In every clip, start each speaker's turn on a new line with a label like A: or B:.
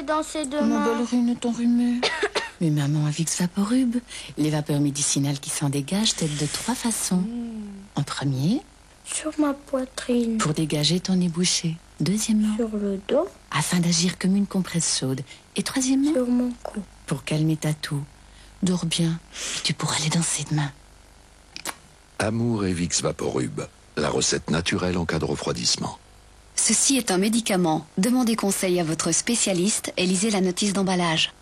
A: Danser demain.
B: Ma belle Rune, t'enrhumée. Mais maman a Vicks Vaporub. Les vapeurs médicinales qui s'en dégagent t'aident de 3 façons. En premier,
A: sur ma poitrine.
B: Pour dégager ton nez bouché. Deuxièmement,
A: sur le dos.
B: Afin d'agir comme une compresse chaude. Et troisièmement,
A: sur mon cou.
B: Pour calmer ta toux. Dors bien, et tu pourras aller danser demain.
C: Amour et Vicks Vaporub. La recette naturelle en cas de refroidissement.
D: Ceci est un médicament. Demandez conseil à votre spécialiste et lisez la notice d'emballage.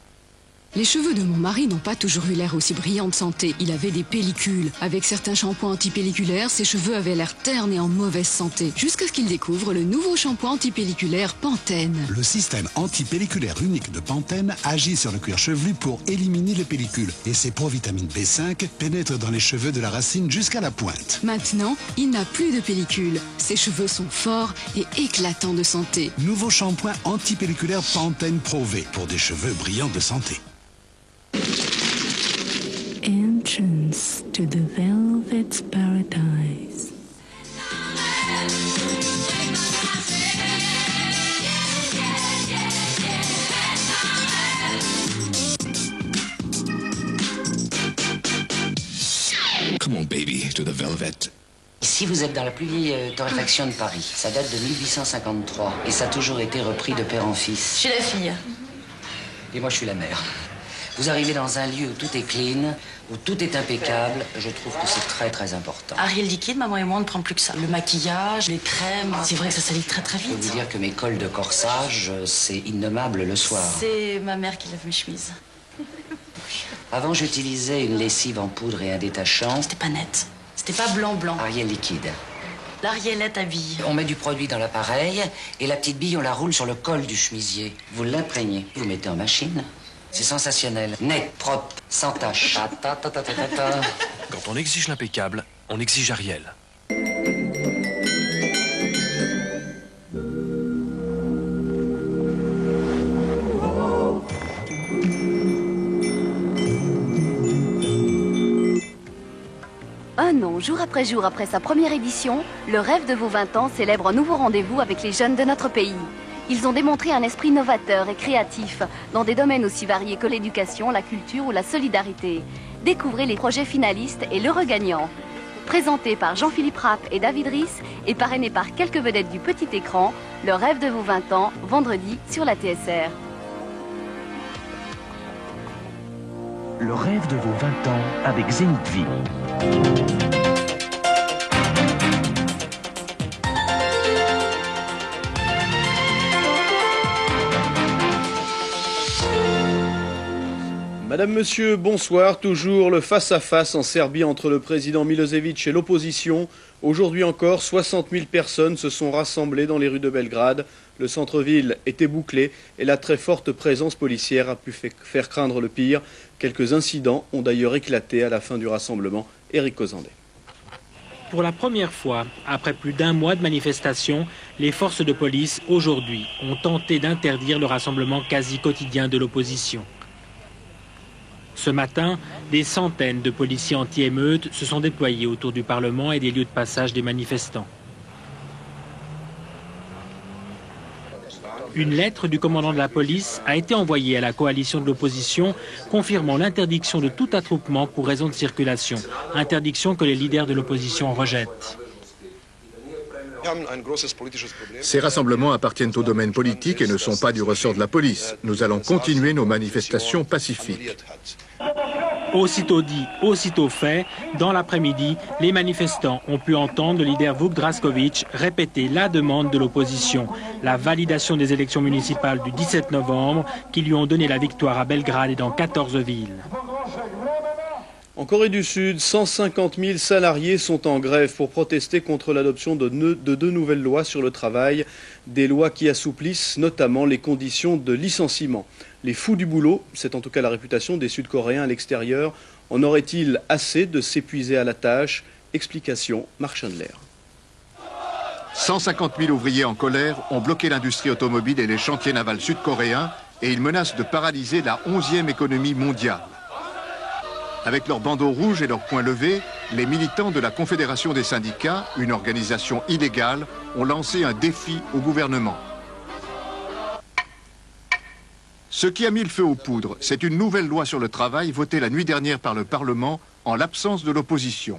E: Les cheveux de mon mari n'ont pas toujours eu l'air aussi brillants de santé. Il avait des pellicules. Avec certains shampoings antipelliculaires, ses cheveux avaient l'air ternes et en mauvaise santé. Jusqu'à ce qu'il découvre le nouveau shampoing antipelliculaire Pantene.
F: Le système antipelliculaire unique de Pantene agit sur le cuir chevelu pour éliminer les pellicules. Et ses provitamines B5 pénètrent dans les cheveux de la racine jusqu'à la pointe.
E: Maintenant, il n'a plus de pellicules. Ses cheveux sont forts et éclatants de santé.
F: Nouveau shampoing antipelliculaire Pantene Pro V pour des cheveux brillants de santé.
B: Entrance to the Velvet's Paradise.
G: Come on, baby, to the Velvet.
H: Ici, vous êtes dans la plus vieille torréfaction de Paris. Ça date de 1853 et ça a toujours été repris de père en fils.
I: Je suis la fille.
H: Et moi, je suis la mère. Vous arrivez dans un lieu où tout est clean, où tout est impeccable. Je trouve que c'est très, très important.
I: Ariel liquide, maman et moi, on ne prend plus que ça. Le maquillage, les crèmes, c'est vrai que ça salit très, très vite.
H: Je peux vous dire que mes cols de corsage, c'est innommable le soir.
I: C'est ma mère qui lave mes chemises.
H: Avant, j'utilisais une lessive en poudre et un détachant.
I: C'était pas net. C'était pas blanc-blanc.
H: Ariel liquide.
I: L'Arielette à bille.
H: On met du produit dans l'appareil et la petite bille, on la roule sur le col du chemisier. Vous l'imprégnez. Vous mettez en machine. C'est sensationnel. Net, propre, sans tache.
G: Quand on exige l'impeccable, on exige Ariel.
D: Un an, jour après sa première édition, le rêve de vos 20 ans célèbre un nouveau rendez-vous avec les jeunes de notre pays. Ils ont démontré un esprit novateur et créatif dans des domaines aussi variés que l'éducation, la culture ou la solidarité. Découvrez les projets finalistes et l'heureux gagnant. Présenté par Jean-Philippe Rapp et David Riss et parrainé par quelques vedettes du petit écran, le rêve de vos 20 ans, vendredi sur la TSR.
J: Le rêve de vos 20 ans avec Zénith Vie.
K: Madame, Monsieur, bonsoir. Toujours le face-à-face en Serbie entre le président Milosevic et l'opposition. Aujourd'hui encore, 60 000 personnes se sont rassemblées dans les rues de Belgrade. Le centre-ville était bouclé et la très forte présence policière a pu faire craindre le pire. Quelques incidents ont d'ailleurs éclaté à la fin du rassemblement. Éric Cozandé.
L: Pour la première fois, après plus d'un mois de manifestation, les forces de police, aujourd'hui, ont tenté d'interdire le rassemblement quasi quotidien de l'opposition. Ce matin, des centaines de policiers anti-émeutes se sont déployés autour du Parlement et des lieux de passage des manifestants. Une lettre du commandant de la police a été envoyée à la coalition de l'opposition confirmant l'interdiction de tout attroupement pour raison de circulation, interdiction que les leaders de l'opposition rejettent.
M: Ces rassemblements appartiennent au domaine politique et ne sont pas du ressort de la police. Nous allons continuer nos manifestations pacifiques.
L: Aussitôt dit, aussitôt fait, dans l'après-midi, les manifestants ont pu entendre le leader Vuk Drašković répéter la demande de l'opposition, la validation des élections municipales du 17 novembre qui lui ont donné la victoire à Belgrade et dans 14 villes.
K: En Corée du Sud, 150 000 salariés sont en grève pour protester contre l'adoption de deux nouvelles lois sur le travail, des lois qui assouplissent notamment les conditions de licenciement. Les fous du boulot, c'est en tout cas la réputation des Sud-Coréens à l'extérieur, en aurait-il assez de s'épuiser à la tâche? Explication, Marc Chandler.
M: 150 000 ouvriers en colère ont bloqué l'industrie automobile et les chantiers navals sud-coréens et ils menacent de paralyser la 11e économie mondiale. Avec leurs bandeaux rouges et leurs poings levés, les militants de la Confédération des syndicats, une organisation illégale, ont lancé un défi au gouvernement. Ce qui a mis le feu aux poudres, c'est une nouvelle loi sur le travail votée la nuit dernière par le Parlement en l'absence de l'opposition.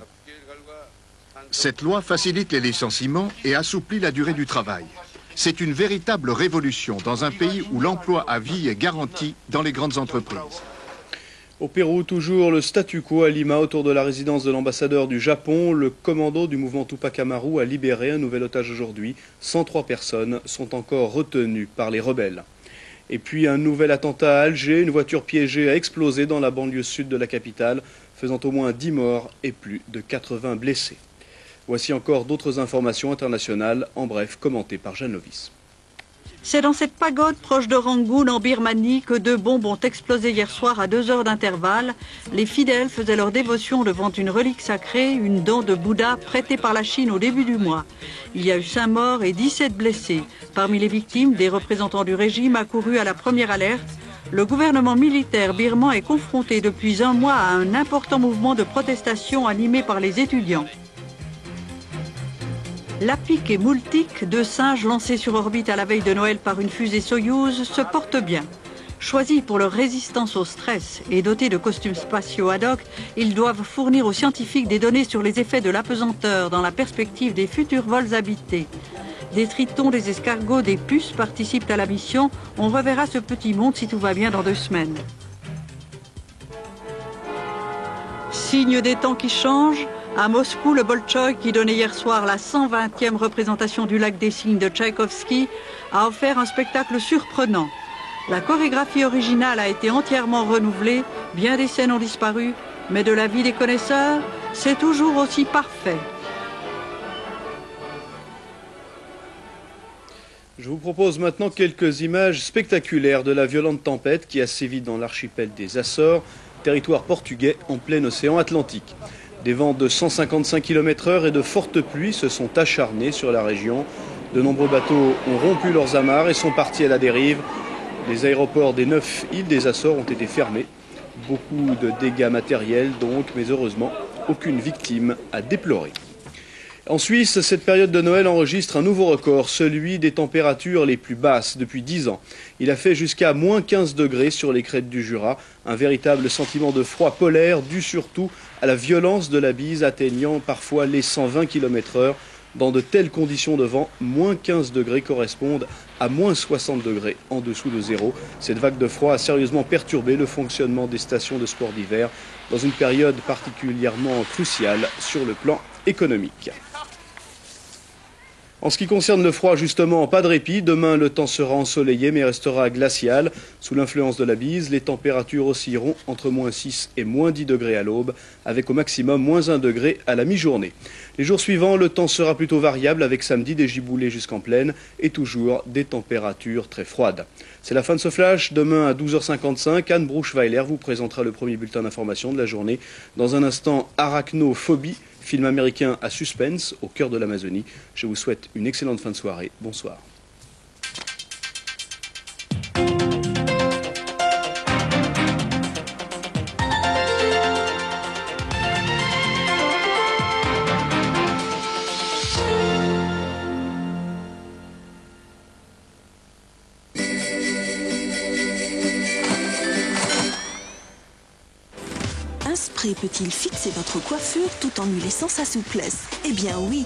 M: Cette loi facilite les licenciements et assouplit la durée du travail. C'est une véritable révolution dans un pays où l'emploi à vie est garanti dans les grandes entreprises.
K: Au Pérou, toujours le statu quo à Lima autour de la résidence de l'ambassadeur du Japon. Le commando du mouvement Tupac Amaru a libéré un nouvel otage aujourd'hui. 103 personnes sont encore retenues par les rebelles. Et puis un nouvel attentat à Alger. Une voiture piégée a explosé dans la banlieue sud de la capitale, faisant au moins 10 morts et plus de 80 blessés. Voici encore d'autres informations internationales, en bref, commentées par Jeanne Lovis.
N: C'est dans cette pagode proche de Rangoon, en Birmanie, que 2 bombes ont explosé hier soir à 2 heures d'intervalle. Les fidèles faisaient leur dévotion devant une relique sacrée, une dent de Bouddha prêtée par la Chine au début du mois. Il y a eu 5 morts et 17 blessés. Parmi les victimes, des représentants du régime accourus à la première alerte. Le gouvernement militaire birman est confronté depuis un mois à un important mouvement de protestation animé par les étudiants. L'Apik et Multik, 2 singes lancés sur orbite à la veille de Noël par une fusée Soyouz, se portent bien. Choisis pour leur résistance au stress et dotés de costumes spatiaux ad hoc, ils doivent fournir aux scientifiques des données sur les effets de l'apesanteur dans la perspective des futurs vols habités. Des tritons, des escargots, des puces participent à la mission. On reverra ce petit monde si tout va bien dans 2 semaines. Signe des temps qui changent. À Moscou, le Bolchoï, qui donnait hier soir la 120e représentation du Lac des Cygnes de Tchaïkovski, a offert un spectacle surprenant. La chorégraphie originale a été entièrement renouvelée, bien des scènes ont disparu, mais de l'avis des connaisseurs, c'est toujours aussi parfait.
K: Je vous propose maintenant quelques images spectaculaires de la violente tempête qui a sévi dans l'archipel des Açores, territoire portugais en plein océan Atlantique. Des vents de 155 km/h et de fortes pluies se sont acharnés sur la région. De nombreux bateaux ont rompu leurs amarres et sont partis à la dérive. Les aéroports des 9 îles des Açores ont été fermés. Beaucoup de dégâts matériels donc, mais heureusement, aucune victime à déplorer. En Suisse, cette période de Noël enregistre un nouveau record, celui des températures les plus basses depuis 10 ans. Il a fait jusqu'à moins 15 degrés sur les crêtes du Jura, un véritable sentiment de froid polaire dû surtout à la violence de la bise atteignant parfois les 120 km/h. Dans de telles conditions de vent, moins 15 degrés correspondent à moins 60 degrés en dessous de zéro. Cette vague de froid a sérieusement perturbé le fonctionnement des stations de sport d'hiver dans une période particulièrement cruciale sur le plan économique. En ce qui concerne le froid, justement, pas de répit. Demain, le temps sera ensoleillé mais restera glacial. Sous l'influence de la bise, les températures oscilleront entre moins 6 et moins 10 degrés à l'aube, avec au maximum moins 1 degré à la mi-journée. Les jours suivants, le temps sera plutôt variable, avec samedi des giboulées jusqu'en plaine et toujours des températures très froides. C'est la fin de ce flash. Demain à 12h55, Anne Bruchweiler vous présentera le premier bulletin d'information de la journée. Dans un instant, Arachnophobie, film américain à suspense au cœur de l'Amazonie. Je vous souhaite une excellente fin de soirée. Bonsoir.
O: Un spray peut-il fixer votre coiffure tout en lui laissant sa souplesse? Eh bien oui,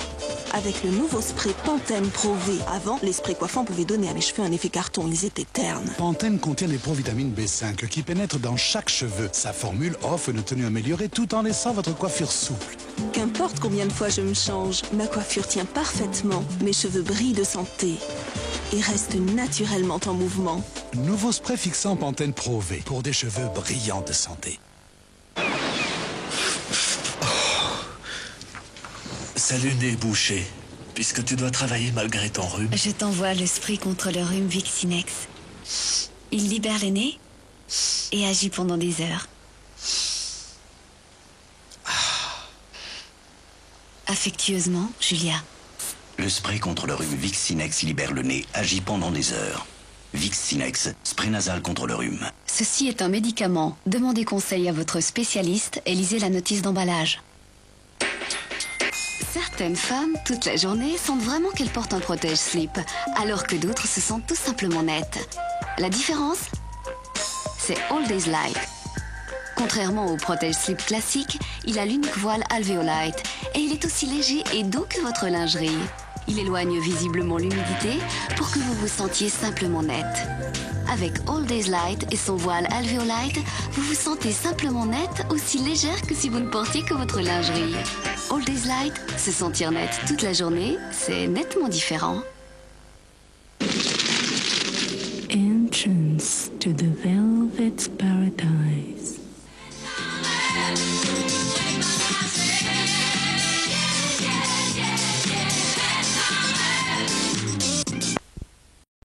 O: avec le nouveau spray Pantene Pro V. Avant, les sprays coiffants pouvaient donner à mes cheveux un effet carton, ils étaient ternes.
F: Pantene contient les provitamines B5 qui pénètrent dans chaque cheveu. Sa formule offre une tenue améliorée tout en laissant votre coiffure souple.
O: Qu'importe combien de fois je me change, ma coiffure tient parfaitement. Mes cheveux brillent de santé et restent naturellement en mouvement.
F: Nouveau spray fixant Pantene Pro V pour des cheveux brillants de santé.
P: Salut, nez bouché. Puisque tu dois travailler malgré ton rhume.
Q: Je t'envoie le spray contre le rhume Viccinex. Il libère le nez et agit pendant des heures. Affectueusement, Julia.
R: Le spray contre le rhume Viccinex libère le nez, agit pendant des heures. Viccinex, spray nasal contre le rhume.
Q: Ceci est un médicament. Demandez conseil à votre spécialiste et lisez la notice d'emballage. Certaines femmes, toute la journée, sentent vraiment qu'elles portent un protège-slip, alors que d'autres se sentent tout simplement nettes. La différence, c'est All Days Light. Contrairement au protège-slip classique, il a l'unique voile alvéolite et il est aussi léger et doux que votre lingerie. Il éloigne visiblement l'humidité pour que vous vous sentiez simplement net. Avec All Days Light et son voile alvéolite, vous vous sentez simplement net, aussi légère que si vous ne portiez que votre lingerie. All Days Light, se sentir net toute la journée, c'est nettement différent.
S: Entrance to the Velvet's Paradise.